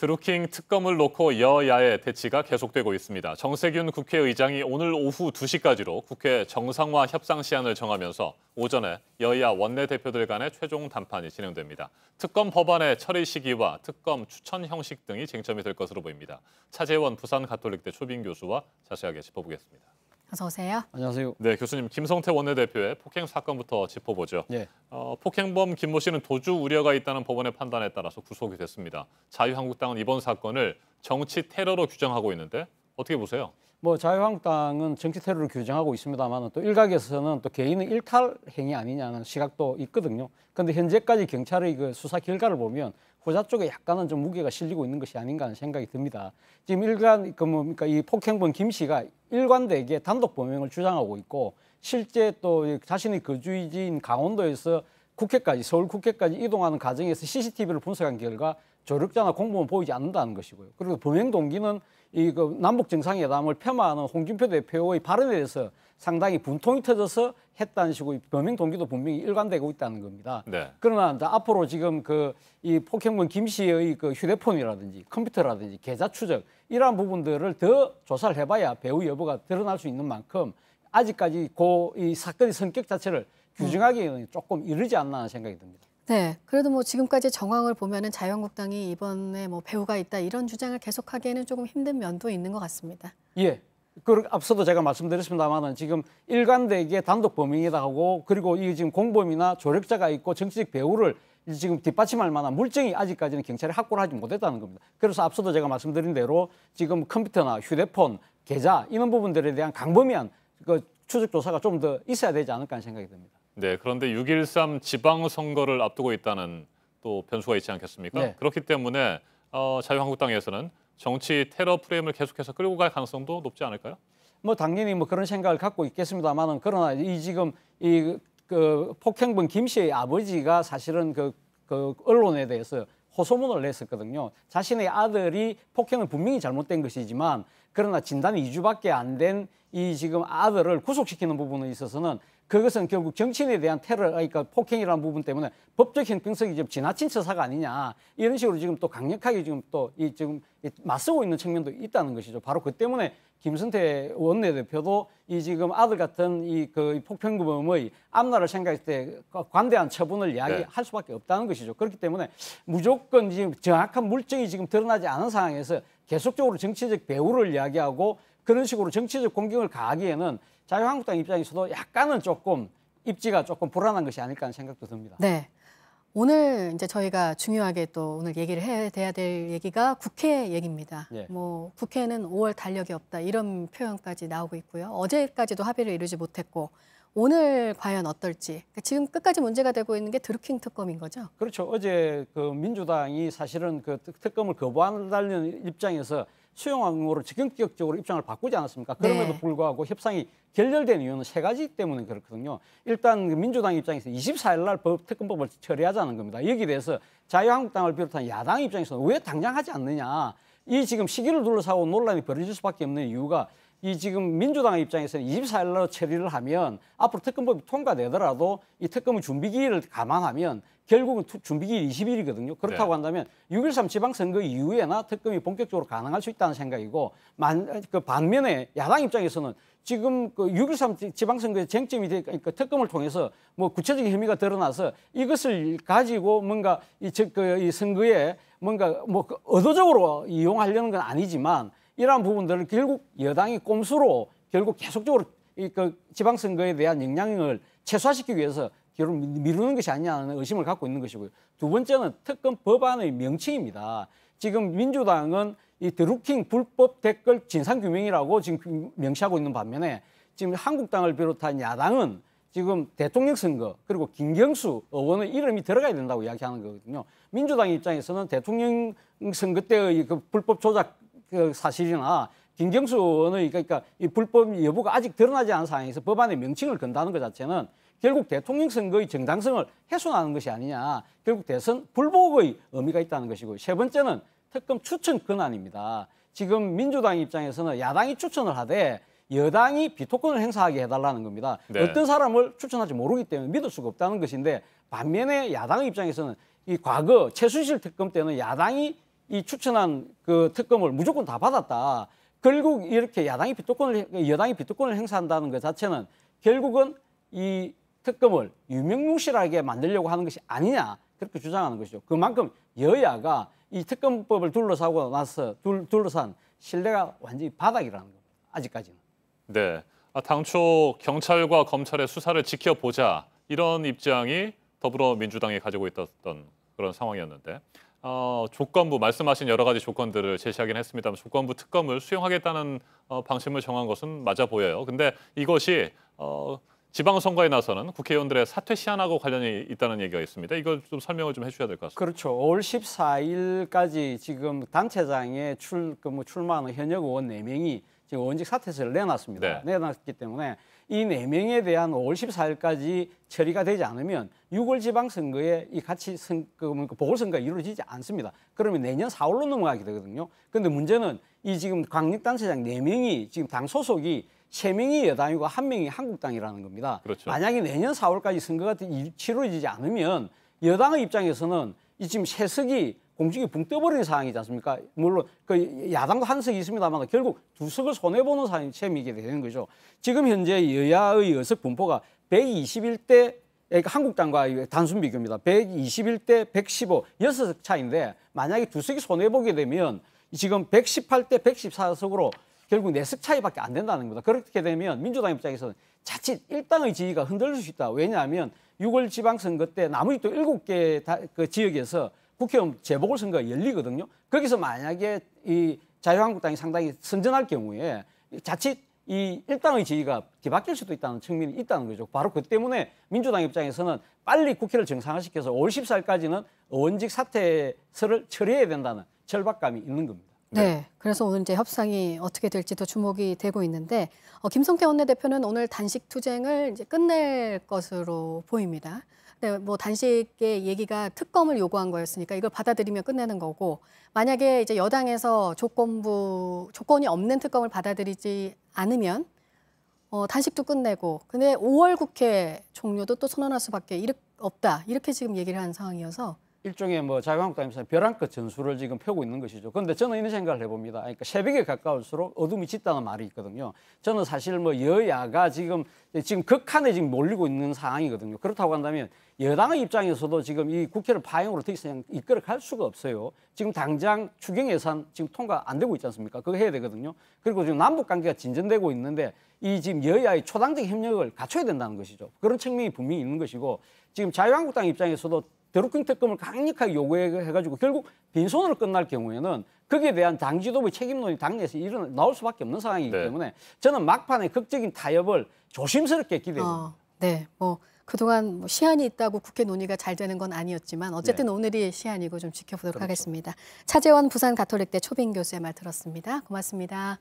드루킹 특검을 놓고 여야의 대치가 계속되고 있습니다. 정세균 국회의장이 오늘 오후 2시까지로 국회 정상화 협상 시한을 정하면서 오전에 여야 원내대표들 간의 최종 담판이 진행됩니다. 특검 법안의 처리 시기와 특검 추천 형식 등이 쟁점이 될 것으로 보입니다. 차재원 부산가톨릭대 초빙 교수와 자세하게 짚어보겠습니다. 어서 오세요. 안녕하세요. 네, 교수님, 김성태 원내대표의 폭행 사건부터 짚어보죠. 네. 폭행범 김모 씨는 도주 우려가 있다는 법원의 판단에 따라서 구속이 됐습니다. 자유한국당은 이번 사건을 정치 테러로 규정하고 있는데 어떻게 보세요? 자유한국당은 정치 테러를 규정하고 있습니다만 또 일각에서는 또 개인의 일탈 행위 아니냐는 시각도 있거든요. 그런데 현재까지 경찰의 그 수사 결과를 보면 후자 쪽에 약간은 좀 무게가 실리고 있는 것이 아닌가 하는 생각이 듭니다. 지금 그러니까 이 폭행범 김 씨가 일관되게 단독 범행을 주장하고 있고 실제 또 자신의 거주지인 강원도에서 국회까지 서울 국회까지 이동하는 과정에서 CCTV를 분석한 결과 조력자나 공범은 보이지 않는다는 것이고요. 그리고 범행 동기는 그 남북 정상회담을 폐마하는 홍준표 대표의 발언에 대해서 상당히 분통이 터져서 했다는 식으로 범행 동기도 분명히 일관되고 있다는 겁니다. 네. 그러나 이제 앞으로 지금 이 폭행범 김 씨의 그 휴대폰이라든지 컴퓨터라든지 계좌 추적 이러한 부분들을 더 조사를 해봐야 배후 여부가 드러날 수 있는 만큼 아직까지 이 사건의 성격 자체를 규정하기에는 조금 이르지 않나 하는 생각이 듭니다. 네, 그래도 지금까지 정황을 보면은 자유한국당이 이번에 배후가 있다 이런 주장을 계속하기에는 조금 힘든 면도 있는 것 같습니다. 예. 앞서도 제가 말씀드렸습니다만은 지금 일관되게 단독 범행이다 하고 그리고 이 지금 공범이나 조력자가 있고 정치적 배후를 지금 뒷받침할 만한 물증이 아직까지는 경찰이 확보를 하지 못했다는 겁니다. 그래서 앞서도 제가 말씀드린 대로 지금 컴퓨터나 휴대폰, 계좌 이런 부분들에 대한 광범위한 그 추적 조사가 좀 더 있어야 되지 않을까 하는 생각이 듭니다. 네, 그런데 6.13 지방선거를 앞두고 있다는 또 변수가 있지 않겠습니까? 네. 그렇기 때문에 자유한국당에서는 정치 테러 프레임을 계속해서 끌고 갈 가능성도 높지 않을까요? 당연히 그런 생각을 갖고 있겠습니다만은 그러나 지금 그 폭행범 김 씨의 아버지가 사실은 그 언론에 대해서 호소문을 냈었거든요. 자신의 아들이 폭행은 분명히 잘못된 것이지만 그러나 진단이 2주밖에 안 된 이 지금 아들을 구속시키는 부분에 있어서는 그것은 결국 정치인에 대한 테러, 그러니까 폭행이라는 부분 때문에 법적 형평성이 좀 지나친 처사가 아니냐 이런 식으로 지금 또 강력하게 지금 맞서고 있는 측면도 있다는 것이죠. 바로 그 때문에 김성태 원내대표도 이 지금 아들 같은 그 폭행범의 앞날을 생각했을 때 관대한 처분을 이야기할 수밖에 없다는 것이죠. 그렇기 때문에 무조건 지금 정확한 물증이 지금 드러나지 않은 상황에서 계속적으로 정치적 배후를 이야기하고 그런 식으로 정치적 공격을 가하기에는 자유한국당 입장에서도 약간은 조금 입지가 조금 불안한 것이 아닐까 하는 생각도 듭니다. 네. 오늘 이제 저희가 중요하게 또 오늘 얘기를 해야 될 얘기가 국회 얘기입니다. 네. 국회는 5월 달력이 없다 이런 표현까지 나오고 있고요. 어제까지도 합의를 이루지 못했고 오늘 과연 어떨지. 지금 끝까지 문제가 되고 있는 게 드루킹 특검인 거죠? 그렇죠. 어제 그 민주당이 사실은 그 특검을 거부한다는 입장에서 수용항으로 적극적으로 입장을 바꾸지 않았습니까? 그럼에도 불구하고 협상이 결렬된 이유는 세 가지 때문에 그렇거든요. 일단 민주당 입장에서 24일 날 특검법을 처리하자는 겁니다. 여기에 대해서 자유한국당을 비롯한 야당 입장에서는 왜 당장 하지 않느냐. 이 지금 시기를 둘러싸고 논란이 벌어질 수밖에 없는 이유가 이 지금 민주당 입장에서는 24일 날 처리를 하면 앞으로 특검법이 통과되더라도 이 특검의 준비기일을 감안하면 결국은 준비기일 20일이거든요. 그렇다고 한다면 6.13 지방선거 이후에나 특검이 본격적으로 가능할 수 있다는 생각이고 반면에 야당 입장에서는 지금 그 6.13 지방선거의 쟁점이 되니까 특검을 통해서 구체적인 혐의가 드러나서 이것을 가지고 뭔가 이 선거에 뭔가 의도적으로 이용하려는 건 아니지만 이러한 부분들을 결국 여당이 꼼수로 결국 계속적으로 그 지방선거에 대한 영향을 최소화시키기 위해서 결국 미루는 것이 아니냐는 의심을 갖고 있는 것이고요. 두 번째는 특검 법안의 명칭입니다. 지금 민주당은 이 드루킹 불법 댓글 진상규명이라고 지금 명시하고 있는 반면에 지금 한국당을 비롯한 야당은 지금 대통령 선거 그리고 김경수 의원의 이름이 들어가야 된다고 이야기하는 거거든요. 민주당 입장에서는 대통령 선거 때의 그 불법 조작 그 사실이나 김경수 의원의 그러니까 이 불법 여부가 아직 드러나지 않은 상황에서 법안의 명칭을 건다는 것 자체는 결국 대통령 선거의 정당성을 훼손하는 것이 아니냐. 결국 대선 불복의 의미가 있다는 것이고 세 번째는 특검 추천 권한입니다. 지금 민주당 입장에서는 야당이 추천을 하되 여당이 비토권을 행사하게 해달라는 겁니다. 네. 어떤 사람을 추천할지 모르기 때문에 믿을 수가 없다는 것인데 반면에 야당 입장에서는 이 과거 최순실 특검 때는 야당이 이 추천한 그 특검을 무조건 다 받았다. 결국 이렇게 여당이 비토권을 행사한다는 것 자체는 결국은 이 특검을 유명무실하게 만들려고 하는 것이 아니냐 그렇게 주장하는 것이죠. 그만큼 여야가 이 특검법을 둘러싼 신뢰가 완전히 바닥이라는 겁니다. 아직까지는. 네. 당초 경찰과 검찰의 수사를 지켜보자 이런 입장이 더불어민주당이 가지고 있었던 그런 상황이었는데 조건부 말씀하신 여러 가지 조건들을 제시하긴 했습니다만 조건부 특검을 수용하겠다는 방침을 정한 것은 맞아 보여요. 근데 이것이 지방선거에 나서는 국회의원들의 사퇴 시한하고 관련이 있다는 얘기가 있습니다. 이걸 좀 설명을 좀 해주셔야 될 것 같습니다. 그렇죠. 5월 14일까지 지금 단체장에 출마하는 현역 의원 4명이 지금 의원직 사퇴서를 내놨습니다. 네. 내놨기 때문에 이 4명에 대한 5월 14일까지 처리가 되지 않으면 6월 지방선거에 이 같이 보궐선거가 이루어지지 않습니다. 그러면 내년 4월로 넘어가게 되거든요. 그런데 문제는 이 지금 광역단체장 4명이 지금 당 소속이 3명이 여당이고 1명이 한국당이라는 겁니다. 그렇죠. 만약에 내년 4월까지 선거가 치러지지 않으면 여당의 입장에서는 이 지금 세석이 공직이 붕 떠버리는 상황이지 않습니까? 물론 그 야당도 한 석이 있습니다만 결국 2석을 손해보는 셈이게 되는 거죠. 지금 현재 여야의 여석 분포가 121대 그러니까 한국당과 단순 비교입니다. 121대 115, 6석 차이인데 만약에 2석이 손해보게 되면 지금 118대 114석으로 결국 4석 차이밖에 안 된다는 겁니다. 그렇게 되면 민주당 입장에서는 자칫 일당의 지위가 흔들릴 수 있다. 왜냐하면 6월 지방선거 때 나머지 또 7개 그 지역에서 국회의원 재보궐선거가 열리거든요. 거기서 만약에 이 자유한국당이 상당히 선전할 경우에 자칫 이 일당의 지위가 뒤바뀔 수도 있다는 측면이 있다는 거죠. 바로 그 때문에 민주당 입장에서는 빨리 국회를 정상화시켜서 5월 14일까지는 의원직 사퇴서를 처리해야 된다는 절박감이 있는 겁니다. 네. 그래서 오늘 이제 협상이 어떻게 될지도 주목이 되고 있는데 김성태 원내대표는 오늘 단식 투쟁을 이제 끝낼 것으로 보입니다. 네, 뭐 단식의 얘기가 특검을 요구한 거였으니까 이걸 받아들이면 끝내는 거고 만약에 이제 여당에서 조건이 없는 특검을 받아들이지 않으면 단식도 끝내고 근데 5월 국회 종료도 또 선언할 수밖에 없다 이렇게 지금 얘기를 하는 상황이어서 일종의 뭐 자유한국당에서 벼랑 끝 전술을 지금 펴고 있는 것이죠. 그런데 저는 이런 생각을 해봅니다. 그러니까 새벽에 가까울수록 어둠이 짙다는 말이 있거든요. 저는 사실 뭐 여야가 지금 극한에 지금 몰리고 있는 상황이거든요. 그렇다고 한다면 여당의 입장에서도 지금 이 국회를 파행으로 더 이상 이끌어갈 수가 없어요. 지금 당장 추경 예산 지금 통과 안 되고 있지 않습니까? 그거 해야 되거든요. 그리고 지금 남북 관계가 진전되고 있는데 이 지금 여야의 초당적 협력을 갖춰야 된다는 것이죠. 그런 측면이 분명히 있는 것이고 지금 자유한국당 입장에서도 드루킹 특검을 강력하게 요구해가지고 결국 빈손으로 끝날 경우에는 거기에 대한 당 지도부의 책임론이 당내에서 나올 수밖에 없는 상황이기 때문에 저는 막판에 극적인 타협을 조심스럽게 기대합니다. 네, 뭐 그동안 뭐 시한이 있다고 국회 논의가 잘 되는 건 아니었지만 어쨌든 네. 오늘이 시한이고 좀 지켜보도록 그렇죠. 하겠습니다. 차재원 부산 가톨릭대 초빙 교수의 말 들었습니다. 고맙습니다.